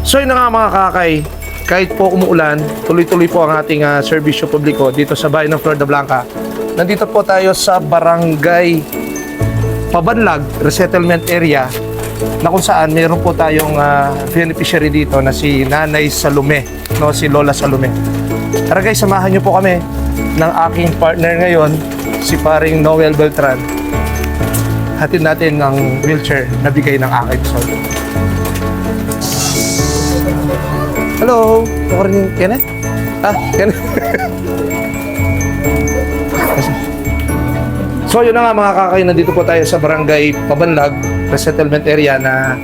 So yun na nga mga kakay, kahit po umuulan, tuloy-tuloy po ang ating serbisyo publiko dito sa bayan ng Floridablanca. Nandito po tayo sa Barangay Pabanlag Resettlement Area na kung saan meron po tayong beneficiary dito na si Nanay Salome, no, si Lola Salome. Tara guys, samahan niyo po kami ng aking partner ngayon, si paring Noel Beltran. Hatid natin ng wheelchair na bigay ng aking son. Hello! Ako rin yung Kenneth? Kenneth. So yun na nga mga kakay, nandito po tayo sa Barangay Pabanlag Resettlement Area na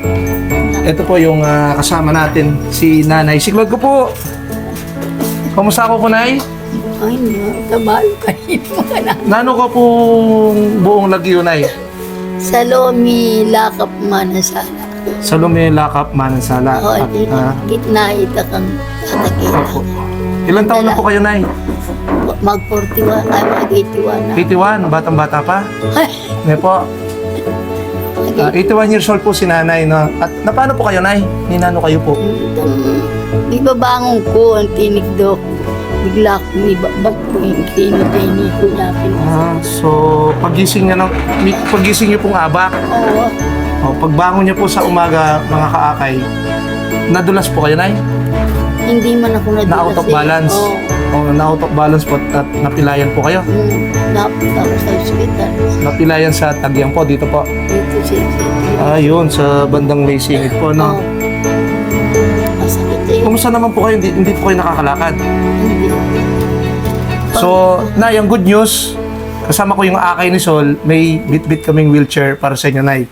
ito po yung kasama natin, si Nanay. Siglod ko po! Kamusta ako po, Nay? Ay, tabal pa rin mga na. Nano ka pong buong lagyo, Nay? Salomi, lakap manasala. Salome, Lakap, Manansala. Oo, gitna ita kang tatakita. Opo. Ilan taon na po kayo, Nay? Mag-41, ay mag-81 na. 81, batang-bata pa. Ay, Nay po. 81 years old po si Nanay, no? At na paano po kayo, Nay? Ninano kayo po? ibabangon ko ang tinig do. Bigla ko ibabag ko yung tinig ko niya. So, pagising niyo pong abak. Oo. Pagbangon niyo po sa umaga, mga kaakay, nadulas po kayo, Nay? Hindi man ako nadulas. Na out of balance? Na out of balance po at napilayan po kayo? Napunta ako sa ospital. Napilayan sa Tagyang po, dito po? Dito siya. Yun, sa bandang may singit po, no? Masakit yun. Kumusta naman po kayo? Hindi po kayo nakakalakad? Hindi. So, Nay, ang good news, kasama ko yung akay ni Sol, may bit-bit kaming wheelchair para sa inyo, Nay.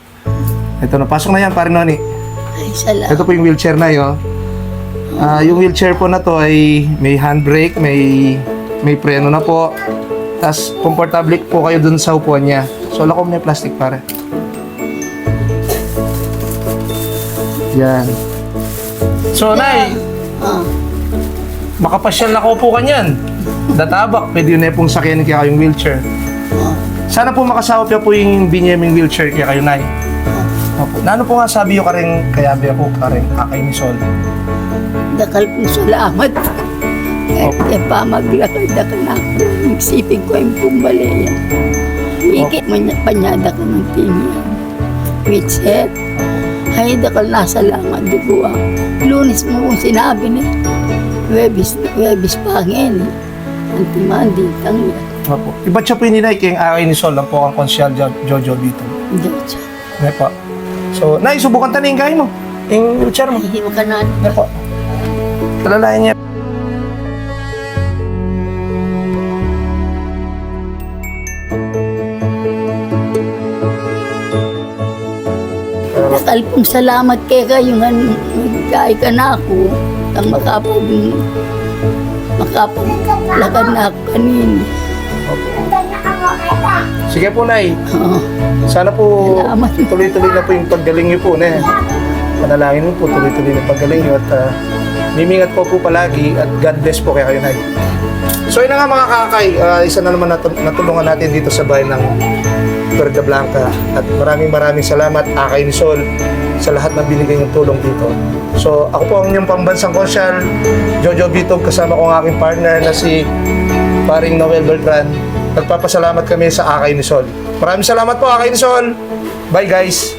Ito na, pasok na yan, pare Noni. Ay, salamat. Ito po yung wheelchair na yun. Yung wheelchair po na to ay may handbrake, may preno na po. Tapos, comfortable po kayo dun sa upuan niya. So, lakom na yung plastic, pare. Yan. So, Nay, makapasyal na ko po kanyan. Databak, pwede yun na pong sakyan kaya kayong wheelchair. Sana po makasawap niya po yung binyeming wheelchair kaya kayo, Nay. Opo. Nano po nga sabi yung karing kayabi ako karing akay ni Sol? Dakal po salamat. Kaya pa maglakad ka na ako. Nagsipig ko yung pumbaleya. Higit mo niya panyada ka ng tingin. Witset. Ay, dakal nasa langan duguwa. Lunes mo kung sinabi niya. Webis pangin. Antimandi kang yan. Opo. Iba siya po yung ninay kayong akay ni Sol lang po ang konsyal Jojo dito. Diyan. Hindi po. So, Nay, subukan tanin kain mo. Yung wheelchair mo. Hihiwa ka na. Hindi po. Kalalayan niya. Dakal pong salamat kay kayo nga nagkay ka na ako. Ang makapaglakad na ako kanina. Sige po, Nay. Oo. Sana po Salamat. tuloy-tuloy na po yung paggaling niyo po, Nay. Panalangin mo po, tuloy-tuloy na paggaling niyo at mimingat po palagi at God bless po kayo, Nay. So yun na nga mga kakay, isa na naman natulungan natin dito sa bayan ng Floridablanca at maraming salamat akay ni Sol sa lahat ng binigay ng tulong dito. So ako po ang inyong pambansang konsyal, Jojo Bitog, kasama ko ang aking partner na si paring Noel Beltran. Nagpapasalamat kami sa akay ni Sol. Maraming salamat po akay ni Sol. Bye guys!